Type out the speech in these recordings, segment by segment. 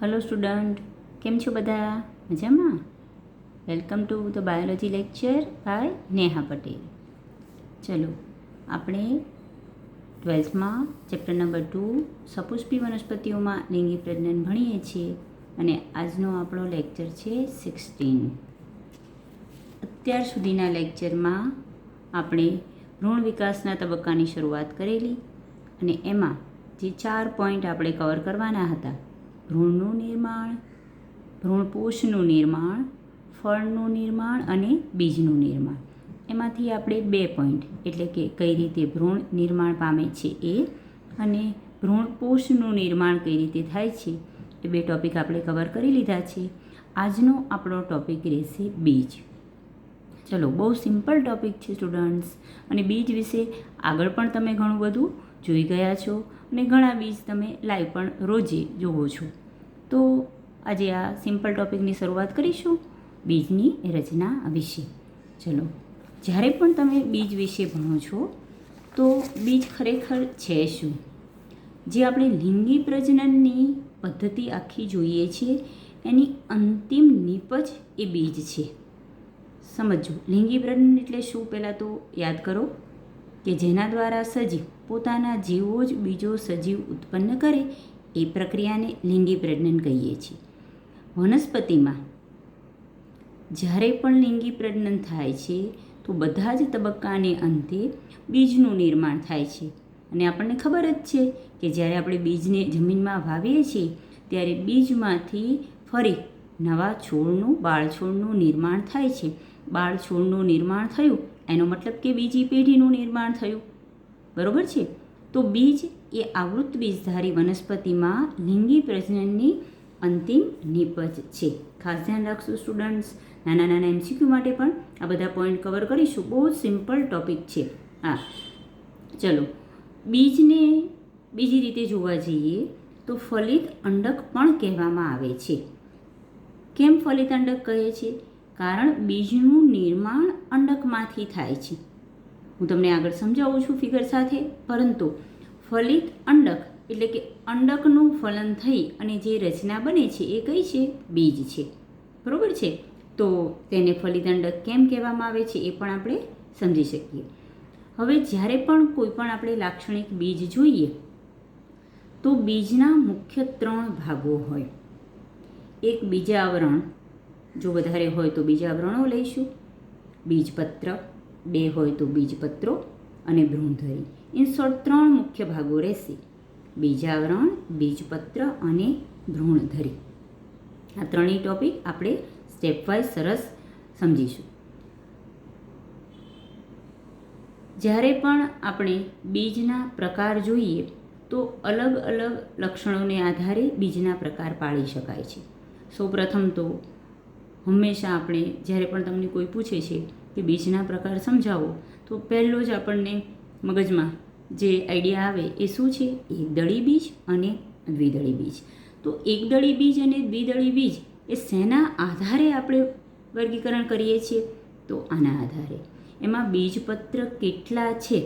Hello student, કેમ છો બધા? મજામાં? Welcome to the biology lecture by Neha Patel. ચલો, આપણે 12થમાં ચેપ્ટર નંબર 2 સપુષ્પી વનસ્પતિઓમાં લિંગી પ્રજનન ભણીએ છીએ અને આજનો આપણો લેક્ચર છે 16. અત્યાર સુધીના લેક્ચરમાં આપણે ભ્રૂણ વિકાસના તબક્કાની શરૂઆત કરેલી અને એમાં જે 4 પોઈન્ટ આપણે કવર કરવાના હતા: ભ્રૂણનું નિર્માણ, ભ્રૂણપોષનું નિર્માણ, ફળનું નિર્માણ અને બીજનું નિર્માણ. એમાંથી આપણે 2 પોઈન્ટ એટલે કે કઈ રીતે ભ્રૂણ નિર્માણ પામે છે એ અને ભ્રૂણપોષનું નિર્માણ કઈ રીતે થાય છે એ 2 ટૉપિક આપણે કવર કરી લીધા છે. આજનો આપણો ટૉપિક રહેશે બીજ. ચલો, બહુ સિમ્પલ ટૉપિક છે સ્ટુડન્ટ્સ, અને બીજ વિશે આગળ પણ તમે ઘણું બધું જોઈ ગયા છો અને ઘણા બીજ તમે લાઈવ પણ રોજે જોવો છો. તો આજે આ સિમ્પલ ટૉપિકની શરૂઆત કરીશું બીજની રચના વિશે. ચલો, જ્યારે પણ તમે બીજ વિશે ભણો છો તો બીજ ખરેખર છે શું? જે આપણે લિંગી પ્રજનનની પદ્ધતિ આખી જોઈએ છીએ એની અંતિમ નીપજ એ બીજ છે. સમજો, લિંગી પ્રજનન એટલે શું? પહેલાં તો યાદ કરો કે જેના દ્વારા સજીવ પોતાના જેવો જ બીજો સજીવ ઉત્પન્ન કરે એ પ્રક્રિયાને લિંગી પ્રજનન કહીએ છીએ. વનસ્પતિમાં જ્યારે પણ લિંગી પ્રજનન થાય છે તો બધા જ તબક્કાને અંતે બીજનું નિર્માણ થાય છે. અને આપણને ખબર જ છે કે જ્યારે આપણે બીજને જમીનમાં વાવીએ છીએ ત્યારે બીજમાંથી ફરી નવા છોડનું, બાળછોડનું નિર્માણ થાય છે. બાળછોડનું નિર્માણ થયું એનો મતલબ કે બીજી પેઢીનું નિર્માણ થયું. બરાબર છે? તો બીજ એ આવૃત બીજધારી વનસ્પતિમાં લિંગી પ્રજનનની અંતિમ નીપજ છે. ખાસ ધ્યાન રાખશું સ્ટુડન્ટ્સ, નાના નાના MCQ માટે પણ આ બધા પોઈન્ટ કવર કરીશું. બહુ જ સિમ્પલ ટૉપિક છે. હા, ચલો, બીજને બીજી રીતે જોવા જઈએ તો ફલિત અંડક પણ કહેવામાં આવે છે. કેમ ફલિત અંડક કહે છે? કારણ બીજનું નિર્માણ અંડકમાંથી થાય છે. હું તમને આગળ સમજાવું છું ફિગર સાથે. પરંતુ ફલિત અંડક એટલે કે અંડકનું ફલન થઈ અને જે રચના બને છે એ કઈ છે? બીજ છે. બરાબર છે? તો તેને ફલિત અંડક કેમ કહેવામાં આવે છે એ પણ આપણે સમજી શકીએ. હવે જ્યારે પણ કોઈ પણ આપણે લાક્ષણિક બીજ જોઈએ તો બીજના મુખ્ય 3 ભાગો હોય. એક બીજાવરણ, જો વધારે હોય તો બીજાવરણો લઈશું, બીજપત્ર, 2 હોય તો બીજપત્રો અને ભ્રૂણધરી. ઇન શોર્ટ 3 મુખ્ય ભાગો રહેશે: બીજાવરણ, બીજપત્ર અને ભ્રૂણધરી. આ ત્રણેય ટોપિક આપણે સ્ટેપ વાઇઝ સરસ સમજીશું. જ્યારે પણ આપણે બીજના પ્રકાર જોઈએ તો અલગ અલગ લક્ષણોને આધારે બીજના પ્રકાર પાડી શકાય છે. સૌપ્રથમ તો હંમેશા આપણે જ્યારે પણ તમને કોઈ પૂછે છે કે બીજના પ્રકાર સમજાવો તો પહેલો જ આપણને મગજમાં જે આઈડિયા આવે એ શું છે? એકદળી બીજ અને દ્વિદળી બીજ. તો એકદળી બીજ અને દ્વિદળી બીજ એ શેના આધારે આપણે વર્ગીકરણ કરીએ છીએ? તો આના આધારે. એમાં બીજપત્ર કેટલા છે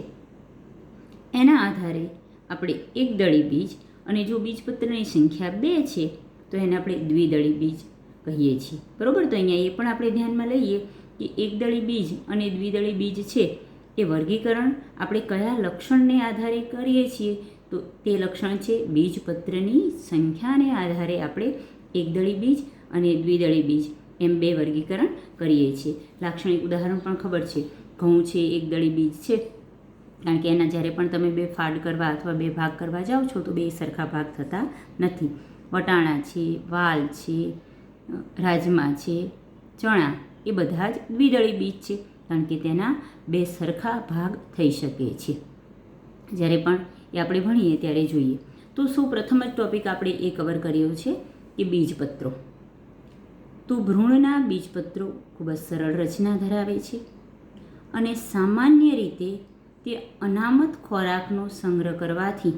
એના આધારે આપણે એકદળી બીજ, અને જો બીજપત્રની સંખ્યા 2 છે તો એને આપણે દ્વિદળી બીજ કહીએ છીએ. બરાબર? તો અહીંયા એ પણ આપણે ધ્યાનમાં લઈએ કે એકદળી બીજ અને દ્વિદળી બીજ છે એ વર્ગીકરણ આપણે કયા લક્ષણને આધારે કરીએ છીએ તો તે લક્ષણ છે બીજપત્રની સંખ્યાને આધારે આપણે એકદળી બીજ અને દ્વિદળી બીજ એમ 2 વર્ગીકરણ કરીએ છીએ. લાક્ષણિક ઉદાહરણ પણ ખબર છે. ઘઉં છે, એકદળી બીજ છે, કારણ કે એના જ્યારે પણ તમે 2 ફાડ કરવા અથવા 2 ભાગ કરવા જાઓ છો તો 2 સરખા ભાગ થતા નથી. વટાણા છે, વાલ છે, રાજમા છે, ચણા એ બધા જ દ્વિદળી બીજ છે, કારણ કે તેના 2 સરખા ભાગ થઈ શકે છે. જ્યારે પણ એ આપણે ભણીએ ત્યારે જોઈએ. તો સૌ પ્રથમ જ ટૉપિક આપણે એ કવર કર્યો છે કે બીજપત્રો. તો ભ્રૂણના બીજપત્રો ખૂબ જ સરળ રચના ધરાવે છે અને સામાન્ય રીતે તે અનામત ખોરાકનો સંગ્રહ કરવાથી,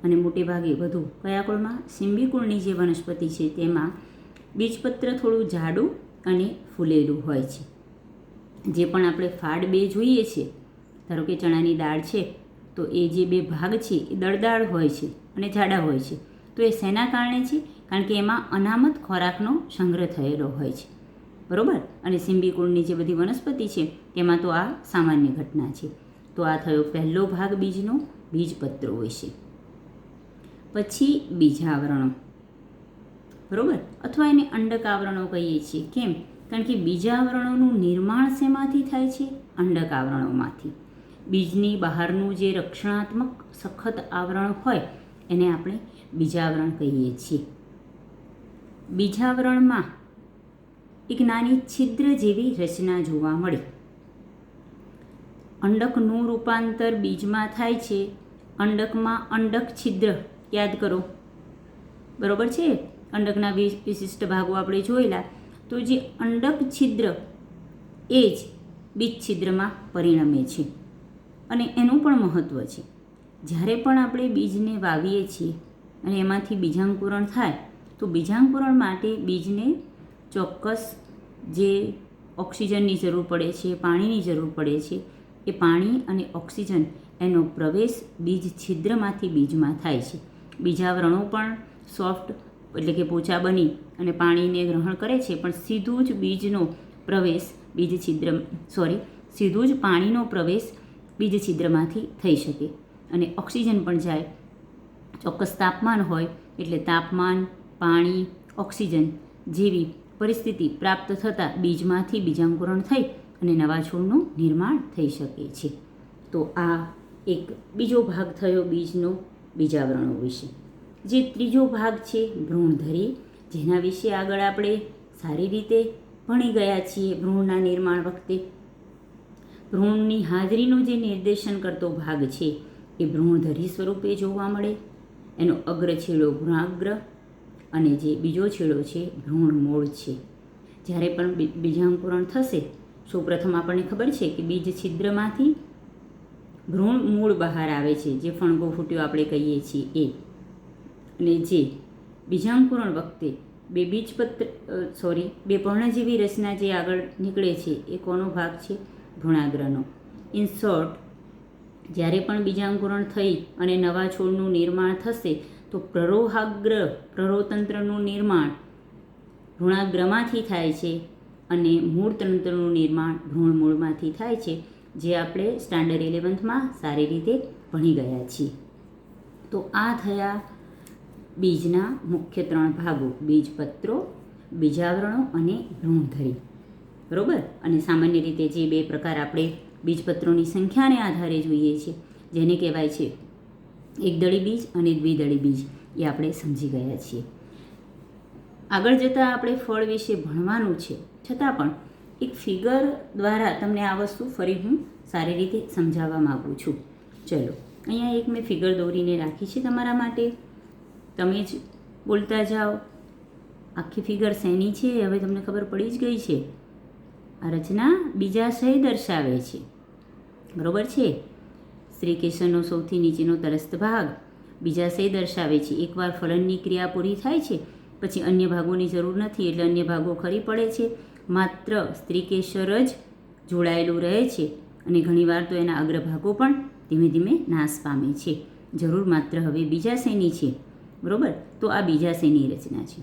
અને મોટે ભાગે વધુ કયા કુળમાં? સિંબી કુળની જે વનસ્પતિ છે તેમાં બીજપત્ર થોડું જાડું અને ફૂલેલું હોય છે. જે પણ આપણે ફાડ 2 જોઈએ છે, ધારો કે ચણાની દાળ છે તો એ જે 2 ભાગ છે એ દળદાળ હોય છે અને જાડા હોય છે. તો તો એ શેના કારણે છે? કારણ કે એમાં અનામત ખોરાકનો સંગ્રહ થયેલો હોય છે, બરાબર. અને સિમ્બિકુળની જે બધી વનસ્પતિ છે તેમાં તો આ સામાન્ય ઘટના છે. તો આ થયો પહેલો ભાગ બીજનો, બીજપત્રો વિશે. પછી બીજાવરણો, બરાબર, અથવા એને અંડક આવરણો કહીએ છીએ. કેમ? કારણ કે બીજાવરણોનું નિર્માણ શેમાંથી થાય છે? અંડક આવરણોમાંથી. બીજની બહારનું જે રક્ષણાત્મક સખત આવરણ હોય એને આપણે બીજાવરણ કહીએ છીએ. બીજાવરણમાં એક નાની છિદ્ર જેવી રચના જોવા મળે. અંડકનું રૂપાંતર બીજમાં થાય છે. અંડકમાં અંડક છિદ્ર યાદ કરો, બરાબર છે. અંડકના વિશિષ્ટ ભાગો આપણે જોયેલા. તો જે અંડક છિદ્ર એ જ બીજ છિદ્રમાં પરિણમે છે. અને એનું પણ મહત્ત્વ છે. જ્યારે પણ આપણે બીજને વાવીએ છીએ અને એમાંથી બીજાંકુરણ થાય તો બીજાંકુરણ માટે બીજને ચોક્કસ જે ઓક્સિજનની જરૂર પડે છે, પાણીની જરૂર પડે છે, એ પાણી અને ઓક્સિજન એનો પ્રવેશ બીજ છિદ્રમાંથી બીજમાં થાય છે. બીજાવરણો પણ સોફ્ટ એટલે કે પોચા બની અને પાણીને ગ્રહણ કરે છે, પણ સીધું જ બીજનો પ્રવેશ બીજ છિદ્ર સીધું જ પાણીનો પ્રવેશ બીજ છિદ્રમાંથી થઈ શકે અને ઓક્સિજન પણ જાય. ચોક્કસ તાપમાન હોય એટલે તાપમાન, પાણી, ઓક્સિજન જેવી પરિસ્થિતિ પ્રાપ્ત થતાં બીજમાંથી બીજાંકુરણ થઈ અને નવા છોડનું નિર્માણ થઈ શકે છે. તો આ એક બીજો ભાગ થયો બીજનો, બીજાવરણો વિશે. જે ત્રીજો ભાગ છે ભ્રૂણધરી, જેના વિશે આગળ આપણે સારી રીતે ભણી ગયા છીએ. ભ્રૂણના નિર્માણ વખતે ભ્રૂણની હાજરીનું જે નિર્દેશન કરતો ભાગ છે એ ભ્રૂણધરી સ્વરૂપે જોવા મળે. એનો અગ્ર છેડો ભ્રૂણાગ્ર અને જે બીજો છેડો છે ભ્રૂણ મૂળ છે. જ્યારે પણ બીજાંકુરણ થશે, સૌપ્રથમ આપણને ખબર છે કે બીજ છિદ્રમાંથી ભ્રૂણ મૂળ બહાર આવે છે, જે ફણગો ફૂટ્યો આપણે કહીએ છીએ એ. અને જે બીજાંકુરણ વખતે બે પર્ણજીવી રચના જે આગળ નીકળે છે એ કોનો ભાગ છે? ભ્રૂણાગ્રનો. ઇન શોર્ટ, જ્યારે પણ બીજાંકુરણ થઈ અને નવા છોડનું નિર્માણ થશે તો પ્રરોતંત્રનું નિર્માણ ભ્રૂણાગ્રમાંથી થાય છે અને મૂળતંત્રનું નિર્માણ ભ્રૂણ મૂળમાંથી થાય છે, જે આપણે સ્ટાન્ડર્ડ 11માં સારી રીતે ભણી ગયા છીએ. તો આ થયા બીજના મુખ્ય 3 ભાગો: બીજપત્રો, બીજાવરણો અને ભ્રૂણધરી, બરાબર. અને સામાન્ય રીતે જે 2 પ્રકાર આપણે બીજપત્રોની સંખ્યાને આધારે જોઈએ છીએ, જેને કહેવાય છે એકદળી બીજ અને દ્વિદળી બીજ, એ આપણે સમજી ગયા છીએ. આગળ જતાં આપણે ફળ વિશે ભણવાનું છે, છતાં પણ એક ફિગર દ્વારા તમને આ વસ્તુ ફરી હું સારી રીતે સમજાવવા માગું છું. ચલો, અહીંયા એક મેં ફિગર દોરીને રાખી છે તમારા માટે. તમે જ બોલતા જાઓ. આખી ફિગર શેની છે હવે તમને ખબર પડી જ ગઈ છે. આ રચના બીજાશય દર્શાવે છે, બરાબર છે. સ્ત્રીકેસરનો સૌથી નીચેનો તરસ્ત ભાગ બીજાશય દર્શાવે છે. એકવાર ફલનની ક્રિયા પૂરી થાય છે પછી અન્ય ભાગોની જરૂર નથી, એટલે અન્ય ભાગો ખરી પડે છે. માત્ર સ્ત્રીકેસર જ જોડાયેલું રહે છે અને ઘણીવાર તો એના અગ્રભાગો પણ ધીમે ધીમે નાશ પામે છે. જરૂર માત્ર હવે બીજાશયની છે, બરાબર. તો આ બીજાશયની રચના છે.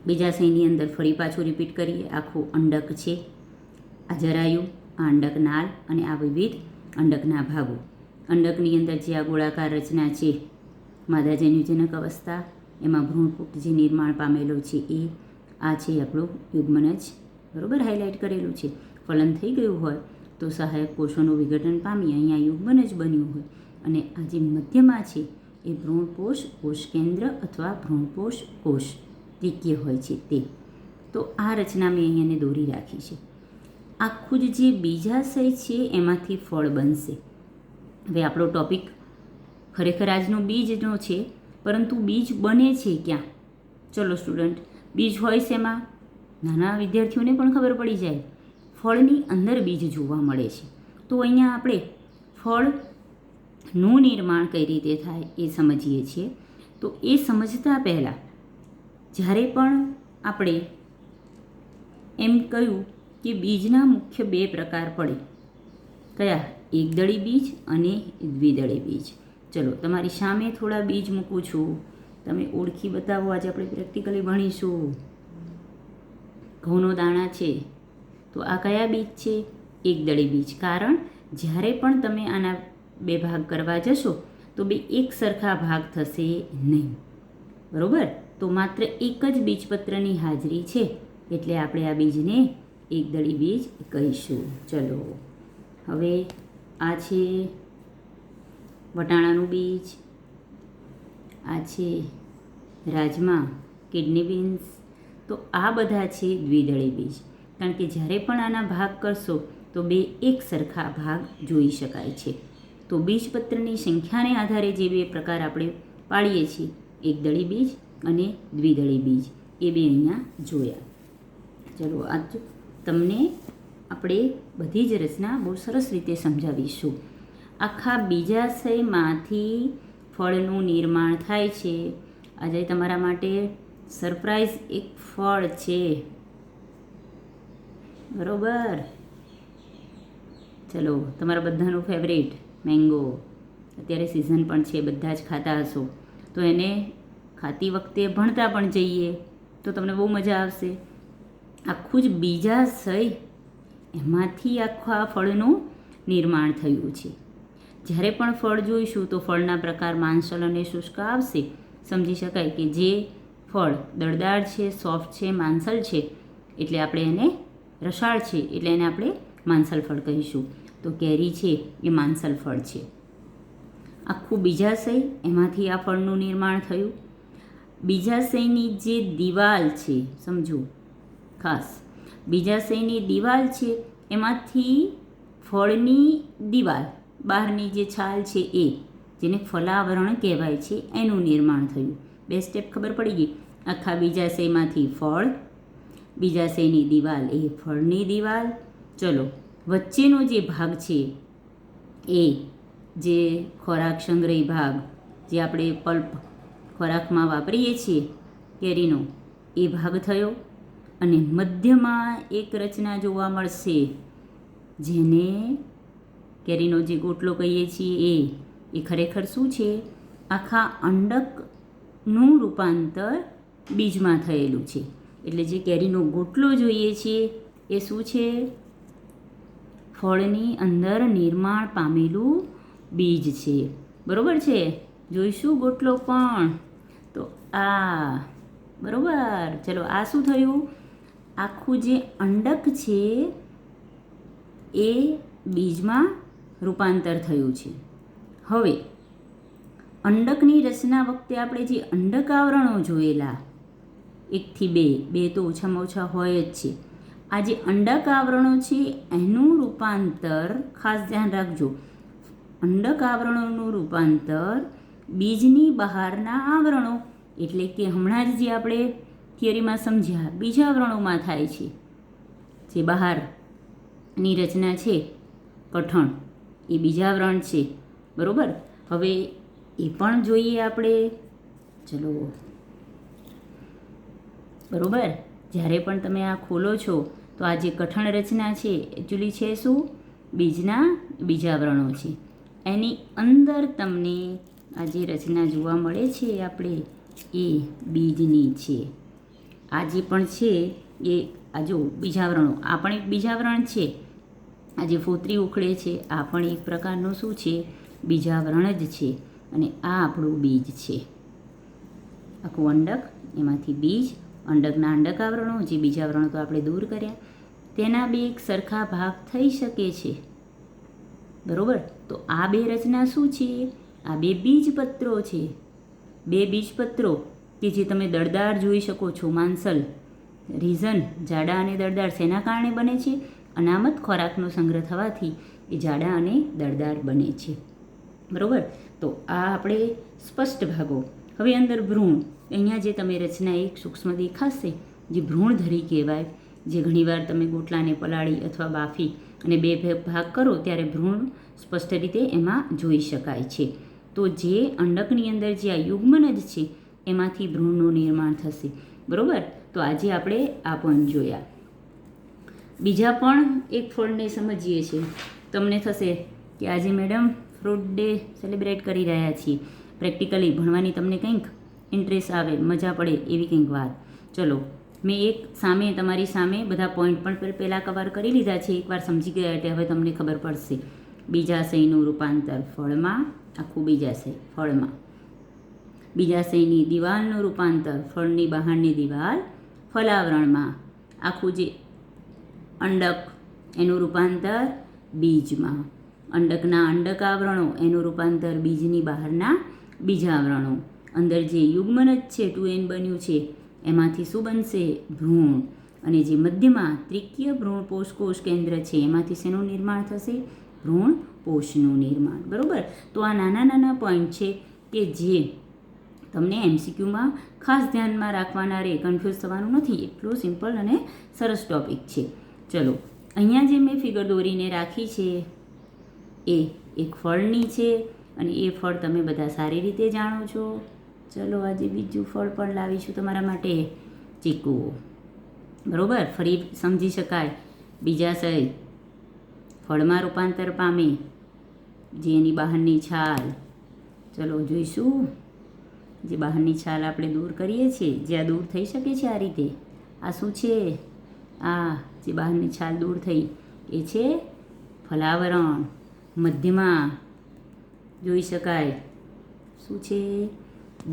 બીજાશયની અંદર ફરી પાછું રિપીટ કરીએ. આખું અંડક છે, આ જરાયુ, આ અંડક નાળ અને આ વિવિધ અંડકના ભાગો. અંડકની અંદર જે આ ગોળાકાર રચના છે, માદાજન્યુજનક અવસ્થા, એમાં ભ્રૂણપુટ જે નિર્માણ પામેલો છે એ, આ છે આપણું યુગ્મનજ, બરાબર, હાઇલાઇટ કરેલું છે. ફલન થઈ ગયું હોય તો સહાયક કોષોનું વિઘટન પામી અહીંયા યુગ્મનજ બન્યું હોય અને આ જે મધ્યમાં છે એ ભ્રૂણપોષ કોષકેન્દ્ર અથવા ભ્રૂણપોષ કોષ દ્વિકીય હોય છે તે. તો આ રચના મેં અહીંયાને દોરી રાખી છે. આખું જ જે બીજાશય છે એમાંથી ફળ બનશે. હવે આપણો ટોપિક ખરેખર આજનો બીજનો છે, પરંતુ બીજ બને છે ક્યાં? ચલો સ્ટુડન્ટ, બીજ હોય શેમાં? નાના વિદ્યાર્થીઓને પણ ખબર પડી જાય. ફળની અંદર બીજ જોવા મળે છે. તો અહીંયા આપણે ફળનું નિર્માણ કઈ રીતે થાય એ સમજીએ છીએ. તો એ સમજતા પહેલાં જ્યારે પણ આપણે એમ કહ્યું કે બીજના મુખ્ય 2 પ્રકાર પડે. કયા? એકદળી બીજ અને દ્વિદળી બીજ. ચલો, તમારી સામે થોડા બીજ મૂકું છું. તમે ઓળખી બતાવો. આજે આપણે પ્રેક્ટિકલી ભણીશું. ઘઉંનો દાણા છે તો આ કયા બીજ છે? એકદળી બીજ. કારણ જ્યારે પણ તમે આના બે ભાગ કરવા જશો તો બે એક સરખા ભાગ થશે નહીં, બરાબર? તો માત્ર એક જ બીજપત્રની હાજરી છે એટલે આપણે આ બીજને એકદળી બીજ કહીશું. ચલો, હવે આ છે વટાણાનું બીજ, આ છે રાજમા કિડની બીન્સ. તો આ બધા છે દ્વિદળી બીજ. કારણ કે જ્યારે પણ આના ભાગ કરશો તો બે એક સરખા ભાગ જોઈ શકાય છે. તો બીજપત્રની સંખ્યાને આધારે જે બે પ્રકાર આપણે પાડીએ છીએ, એકદળી બીજ અને દ્વિદળી બીજ, એ બે અહીંયા જોયા. ચલો, આજ તમને આપણે બધી જ રચના બહુ સરસ રીતે સમજાવીશું. આખા બીજાશયમાંથી ફળનું નિર્માણ થાય છે. આજે તમારા માટે સરપ્રાઈઝ એક ફળ છે, બરોબર? ચલો, તમારા બધાનું ફેવરેટ મેંગો. અત્યારે સિઝન પણ છે, બધા જ ખાતા હશો. તો એને ખાતી વખતે ભણતા પણ જઈએ તો તમને બહુ મજા આવશે. આખું જ બીજાશય એમાંથી આખું આ ફળનું નિર્માણ થયું છે. જ્યારે પણ ફળ જોઈશું તો ફળના પ્રકાર માંસલ અને શુષ્ક આવશે. સમજી શકાય કે જે ફળ દળદાર છે, સોફ્ટ છે, માંસલ છે એટલે આપણે એને રસાળ છે એટલે એને આપણે માંસલ ફળ કહીશું. તો કેરી છે એ માંસલ ફળ છે. આખું બીજાશય એમાંથી આ ફળનું નિર્માણ થયું. બીજાશયની જે દિવાલ છે, સમજો ખાસ, બીજાશયની દિવાલ છે એમાંથી ફળની દિવાલ, બહારની જે છાલ છે એ, જેને ફલાવરણ કહેવાય છે, એનું નિર્માણ થયું. બે સ્ટેપ ખબર પડી ગઈ. આખા બીજાશયમાંથી ફળ, બીજાશયની દિવાલ એ ફળની દિવાલ. ચલો, વચ્ચેનો જે ભાગ છે એ જે ખોરાક સંગ્રહી ભાગ, જે આપણે પલ્પ ખોરાકમાં વાપરીએ છીએ કેરીનો, એ ભાગ થયો. અને મધ્યમાં એક રચના જોવા મળશે જેને કેરીનો જે ગોટલો કહીએ છીએ એ ખરેખર શું છે? આખા અંડકનું રૂપાંતર બીજમાં થયેલું છે. એટલે જે કેરીનો ગોટલો જોઈએ છીએ એ શું છે? ફળની અંદર નિર્માણ પામેલું બીજ છે, બરોબર છે? જોઈશું ગોટલો પણ. તો આ બરોબર. ચલો, આ શું થયું? આખું જે અંડક છે એ બીજમાં રૂપાંતર થયું છે. હવે અંડકની રચના વખતે આપણે જે અંડક આવરણો જોયેલા, 1 થી 2 તો ઓછામાં ઓછા હોય જ છે. આ જે અંડક આવરણો છે એનું રૂપાંતર ખાસ ધ્યાન રાખજો. અંડક આવરણોનું રૂપાંતર બીજની બહારના આવરણો, એટલે કે હમણાં જ જે આપણે થિયરીમાં સમજ્યા, બીજાવરણોમાં થાય છે. જે બહારની રચના છે કઠણ, એ બીજાવરણ છે, બરોબર? હવે એ પણ જોઈએ આપણે. ચલો, બરોબર. જ્યારે પણ તમે આ ખોલો છો તો આ જે કઠણ રચના છે એકચ્યુઅલી છે શું? બીજના બીજાવરણો છે. એની અંદર તમને આ જે રચના જોવા મળે છે આપણે એ બીજની છે. આ જે પણ છે એ આ જો બીજાવરણો, આ પણ એક બીજાવરણ છે. આ જે ફોતરી ઉખડે છે આ પણ એક પ્રકારનું શું છે? બીજાવરણ જ છે. અને આ આપણું બીજ છે. આખું અંડક, એમાંથી બીજ, અંડકના અંડક આવરણો, જે બીજાવરણો તો આપણે દૂર કર્યા, તેના બે એક સરખા ભાગ થઈ શકે છે, બરોબર? તો આ બે રચના શું છે? આ બે બીજપત્રો છે. બે બીજપત્રો કે જે તમે દળદાર જોઈ શકો છો, માંસલ. રીઝન જાડા અને દળદાર શેના કારણે બને છે? અનામત ખોરાકનો સંગ્રહ થવાથી એ જાડા અને દળદાર બને છે, બરોબર? તો આ આપણે સ્પષ્ટ ભાગો. હવે અંદર ભ્રૂણ, અહીંયા જે તમે રચના એક સૂક્ષ્મ દેખાશે જે ભ્રૂણધરી કહેવાય, જે ઘણીવાર તમે ગોટલાને પલાળી અથવા બાફી અને બે ભાગ કરો ત્યારે ભ્રૂણ સ્પષ્ટ રીતે એમાં જોઈ શકાય છે. તો જે અંડકની અંદર જે આ યુગ્મનજ છે એમાંથી ભ્રૂણનું નિર્માણ થશે, બરોબર? તો આજે આપણે આ પણ જોયા. બીજા પણ એક ફળને સમજીએ છીએ. તમને થશે કે આજે મેડમ ફ્રૂટ ડે સેલિબ્રેટ કરી રહ્યા છીએ, પ્રેક્ટિકલી ભણવાની તમને કંઈક ઇન્ટરેસ્ટ આવે, મજા પડે એવી કંઈક વાત. ચલો, મેં એક સામે તમારી સામે બધા પોઈન્ટ પણ પહેલાં કવર કરી લીધા છે. એકવાર સમજી ગયા એટલે હવે તમને ખબર પડશે. બીજાશયનું રૂપાંતર ફળમાં, આખું બીજાશય ફળમાં. બીજાશયની દિવાલનું રૂપાંતર ફળની બહારની દિવાલ ફલાવરણમાં. આખું જે અંડક એનું રૂપાંતર બીજમાં. અંડકના અંડકાવરણો એનું રૂપાંતર બીજની બહારના બીજાવરણો. અંદર જે યુગ્મનજ છે 2n બન્યું છે એમાંથી શું બનશે? ભ્રૂણ. અને જે મધ્યમાં ત્રિકીય ભ્રૂણપોષ કોષ કેન્દ્ર છે એમાંથી શેનું નિર્માણ થશે? ભ્રૂણપોષનું નિર્માણ. બરાબર. તો આ નાના નાના પોઈન્ટ છે કે જે તમને MCQમાં ખાસ ધ્યાનમાં રાખવાના રહે, કન્ફ્યુઝ થવાનું નથી. એટલું સિમ્પલ અને સરસ ટોપિક છે. ચલો, અહીંયા જે મેં ફિગર દોરીને રાખી છે એ એક ફળની છે અને એ ફળ તમે બધા સારી રીતે જાણો છો. ચલો, આજે બીજું ફળ પણ લાવીશું તમારા માટે, ચીકુ. બરાબર, ફરી સમજી શકાય. બીજાશય ફળમાં રૂપાંતર પામે, જે એની બહારની છાલ. ચલો જોઈશું. જે બહારની છાલ આપણે દૂર કરીએ છીએ, જે આ દૂર થઈ શકે છે આ રીતે. આ શું છે? આ જે બહારની છાલ દૂર થઈ એ છે ફલાવરણ. મધ્યમાં જોઈ શકાય શું છે?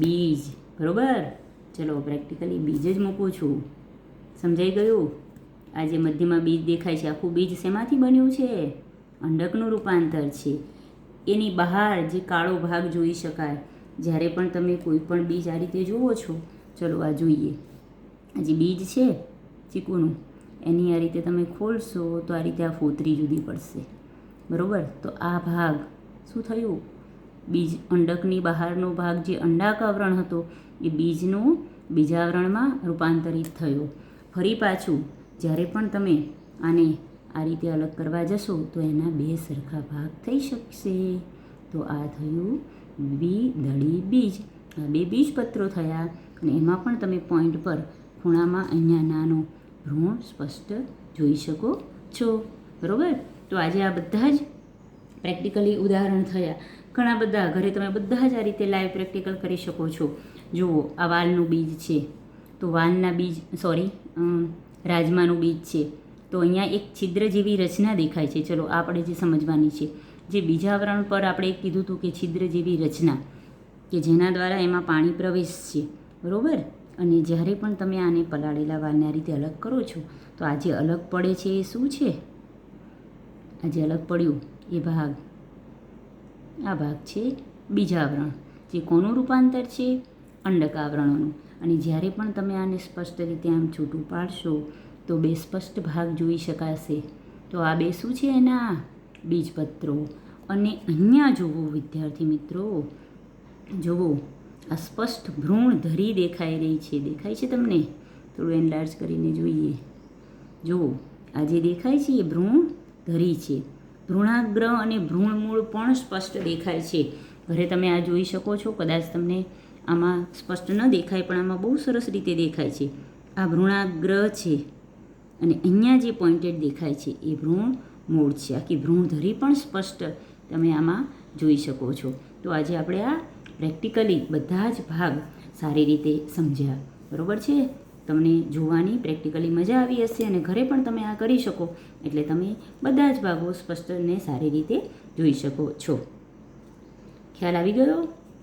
બીજ. બરાબર. ચલો, પ્રેક્ટિકલી બીજ જ મૂકું છું. સમજાઈ ગયું? આ જે મધ્યમાં બીજ દેખાય છે, આખું બીજ શેમાંથી બન્યું છે? અંડકનું રૂપાંતર છે. એની બહાર જે કાળો ભાગ જોઈ શકાય. જ્યારે પણ તમે કોઈ પણ બીજ આ રીતે જુઓ છો, ચલો આ જોઈએ. આ જે બીજ છે ચીકુનું, એની આ રીતે તમે ખોલશો તો આ રીતે આ ફોતરી જુદી પડશે. બરાબર. તો આ ભાગ શું થયું? બીજ અંડકની બહારનો ભાગ જે અંડાકાવરણ હતો એ બીજનું બીજાવરણમાં રૂપાંતરિત થયો. ફરી પાછું જ્યારે પણ તમે આને આ રીતે અલગ કરવા જશો તો એના બે સરખા ભાગ થઈ શકશે. તો આ થયું દ્વિદળી બીજ. આ બે બીજપત્રો થયા અને એમાં પણ તમે પોઈન્ટ પર ખૂણામાં અહીંયા નાનો ભ્રૂણ સ્પષ્ટ જોઈ શકો છો. બરાબર. તો આજે આ બધા જ પ્રેક્ટિકલી ઉદાહરણ થયા. ઘણા બધા ઘરે તમે બધા જ આ રીતે લાઈવ પ્રેક્ટિકલ કરી શકો છો. જુઓ, આ વાલનું બીજ છે તો વાલના બીજ રાજમાનું બીજ છે તો અહીંયા એક છિદ્ર જેવી રચના દેખાય છે. ચલો, આપણે જે સમજવાની છે, જે બીજાવરણ પર આપણે કીધું હતું કે છિદ્ર જેવી રચના કે જેના દ્વારા એમાં પાણી પ્રવેશ છે. બરાબર. અને જ્યારે પણ તમે આને પલાળેલા વાલને આ રીતે અલગ કરો છો તો આ જે અલગ પડે છે એ શું છે? આ જે અલગ પડ્યું એ ભાગ, આ ભાગ છે બીજાવરણ. જે કોનું રૂપાંતર છે? અંડકાવરણોનું. અને જ્યારે પણ તમે આને સ્પષ્ટ રીતે આમ છૂટું પાડશો તો બે સ્પષ્ટ ભાગ જોઈ શકાશે. તો આ બે શું છે? એના બીજપત્રો. અને અહીંયા જુઓ વિદ્યાર્થી મિત્રો, જુઓ આ સ્પષ્ટ ભ્રૂણ ધરી દેખાઈ રહી છે. દેખાય છે તમને? થોડું એનલાર્જ કરીને જોઈએ. જુઓ, આ જે દેખાય છે એ ભ્રૂણ ધરી છે. ભ્રૂણાગ્ર અને ભ્રૂણમૂળ પણ સ્પષ્ટ દેખાય છે. ઘરે તમે આ જોઈ શકો છો. કદાચ તમને આમાં સ્પષ્ટ ન દેખાય પણ આમાં બહુ સરસ રીતે દેખાય છે. આ ભ્રૂણાગ્ર છે અને અહીંયા જે પોઈન્ટેડ દેખાય છે એ ભ્રૂણમૂળ છે. આખી ભ્રૂણધરી પણ સ્પષ્ટ તમે આમાં જોઈ શકો છો. તો આજે આપણે આ પ્રેક્ટિકલી બધા જ ભાગ સારી રીતે સમજ્યા. બરાબર છે? તમને જોવાની પ્રેક્ટિકલી મજા આવી હશે અને ઘરે પણ તમે આ કરી શકો એટલે તમે બધા જ ભાગો સ્પષ્ટ અને સારી રીતે જોઈ શકો છો. ખ્યાલ આવી ગયો?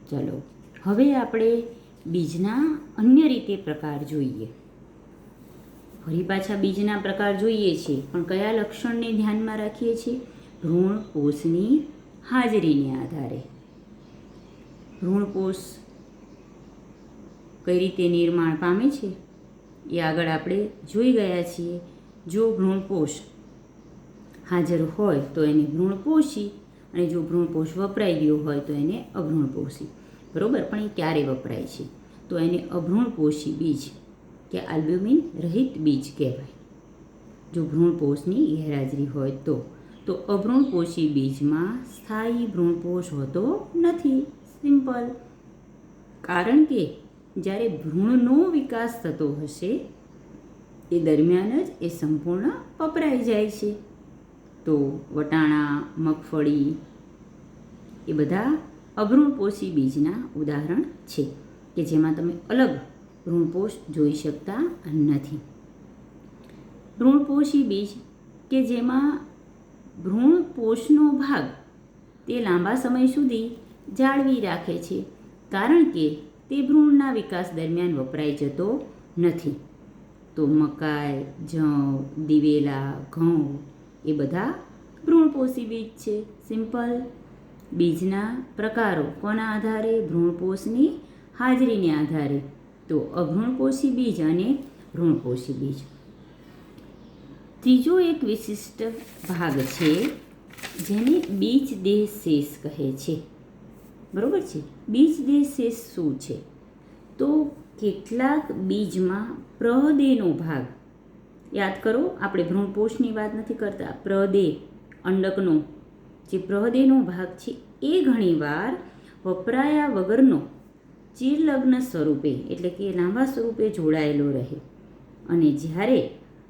ચલો, હવે આપણે બીજના અન્ય રીતે પ્રકાર જોઈએ. ફરી પાછા બીજના પ્રકાર જોઈએ છીએ પણ કયા લક્ષણને ધ્યાનમાં રાખીએ છીએ? ભ્રૂણપોષની હાજરીને આધારે. ભ્રૂણપોષ કઈ રીતે નિર્માણ પામે છે એ આગળ આપણે જોઈ ગયા છીએ. જો ભ્રૂણપોષ હાજર હોય તો એને ભ્રૂણપોષી અને જો ભ્રૂણપોષ વપરાઈ ગયો હોય તો એને અભ્રૂણપોષી. બરાબર. પણ એ ક્યારે વપરાય છે? તો એને અભ્રૂણપોષી બીજ કે આલ્બ્યુમિન રહિત બીજ કહેવાય. જો ભ્રૂણપોષની ગેરહાજરી હોય તો અભ્રૂણપોષી બીજમાં સ્થાયી ભ્રૂણપોષ હોતો નથી. સિમ્પલ. કારણ કે જ્યારે ભ્રૂણનો વિકાસ થતો હશે એ દરમિયાન જ એ સંપૂર્ણ વપરાઈ જાય છે. તો વટાણા, મગફળી એ બધા અભ્રૂણપોષી બીજના ઉદાહરણ છે. કે જેમાં તમે અલગ ભ્રૂણપોષ જોઈ શકતા નથી. ભ્રૂણપોષી બીજ કે જેમાં ભ્રૂણપોષનો ભાગ તે લાંબા સમય સુધી જાળવી રાખે છે, કારણ કે તે ભ્રૂણના વિકાસ દરમિયાન વપરાઈ જતો નથી. તો મકાઈ, જવ, દિવેલા, ઘઉં એ બધા ભ્રૂણપોષી બીજ છે. સિમ્પલ. બીજના પ્રકારો કોના આધારે? ભ્રૂણપોષની હાજરીને આધારે. તો અભ્રૂણપોષી બીજ અને ભ્રૂણપોષી બીજ. ત્રીજો એક વિશિષ્ટ ભાગ છે જેને બીજદેહ શેષ કહે છે. બરોબર છે. બીજદેહ શેષ શું છે? તો કેટલાક બીજમાં પ્રદેહનો ભાગ, યાદ કરો આપણે ભ્રૂણપોષની વાત નથી કરતા, પ્રદેહ અંડકનો જે પ્રદેહનો ભાગ છે એ ઘણીવાર વપરાયા વગરનો ચિરલગ્ન સ્વરૂપે એટલે કે લાંબા સ્વરૂપે જોડાયેલો રહે, અને જ્યારે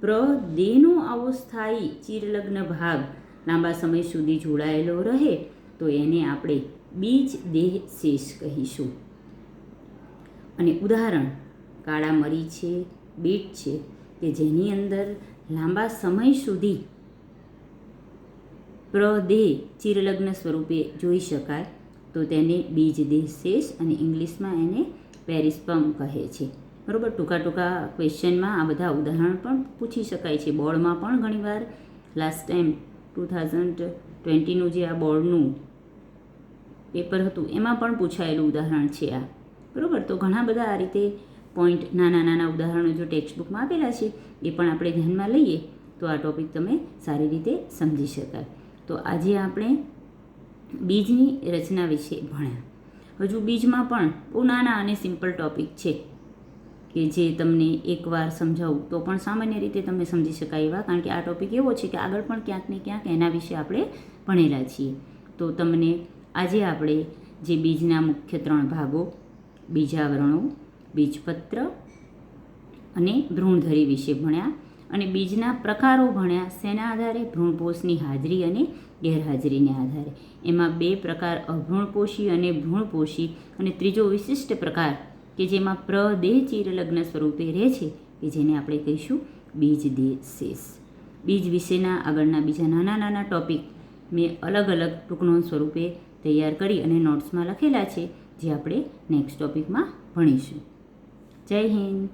પ્રદેહનો આવો સ્થાયી ચિરલગ્ન ભાગ લાંબા સમય સુધી જોડાયેલો રહે તો એને આપણે બીજદેહ શેષ કહીશું. અને ઉદાહરણ કાળા મરી છે, બીટ છે, કે જેની અંદર લાંબા સમય સુધી પ્રદેહ ચિરલગ્ન સ્વરૂપે જોઈ શકાય તો તેને બીજદેહ શેષ અને ઇંગ્લિશમાં એને પેરિસ્પર્મ કહે છે. બરાબર. ટૂંકા ટૂંકા ક્વેશ્ચનમાં આ બધા ઉદાહરણ પણ પૂછી શકાય છે. બોર્ડમાં પણ ઘણીવાર લાસ્ટ ટાઈમ 2020નું જે આ બોર્ડનું પેપર હતું એમાં પણ પૂછાયેલું ઉદાહરણ છે આ. બરાબર. તો ઘણા બધા આ રીતે પોઈન્ટ નાના નાના ઉદાહરણો જો ટેક્સ્ટબુકમાં આપેલા છે એ પણ આપણે ધ્યાનમાં લઈએ તો આ ટૉપિક તમે સારી રીતે સમજી શકાય. તો આજે આપણે બીજની રચના વિશે ભણ્યા. હજુ બીજમાં પણ બહુ નાના અને સિમ્પલ ટૉપિક છે કે જે તમને એકવાર સમજાવું તો પણ સામાન્ય રીતે તમે સમજી શકાય એવા, કારણ કે આ ટૉપિક એવો છે કે આગળ પણ ક્યાંક ને ક્યાંક એના વિશે આપણે ભણેલા છીએ. તો તમને આજે આપણે જે બીજના મુખ્ય 3 ભાગો, બીજાવરણો, બીજપત્ર અને ભ્રૂણધરી વિશે ભણ્યા, અને બીજના પ્રકારો ભણ્યા. શેના આધારે? ભ્રૂણપોષની હાજરી અને ગેરહાજરીને આધારે. એમાં 2 પ્રકાર અભ્રૂણપોષી અને ભ્રૂણપોષી, અને ત્રીજો વિશિષ્ટ પ્રકાર કે જેમાં પ્રદેહ ચિરલગ્ન સ્વરૂપે રહે છે કે જેને આપણે કહીશું બીજદેહ શેષ. બીજ વિશેના આગળના બીજા નાના નાના ટૉપિક મેં અલગ અલગ ટૂંકનોંધ સ્વરૂપે તૈયાર કરી અને નોટ્સમાં લખેલા છે, જે આપણે નેક્સ્ટ ટૉપિકમાં ભણીશું. જય હિન્દ.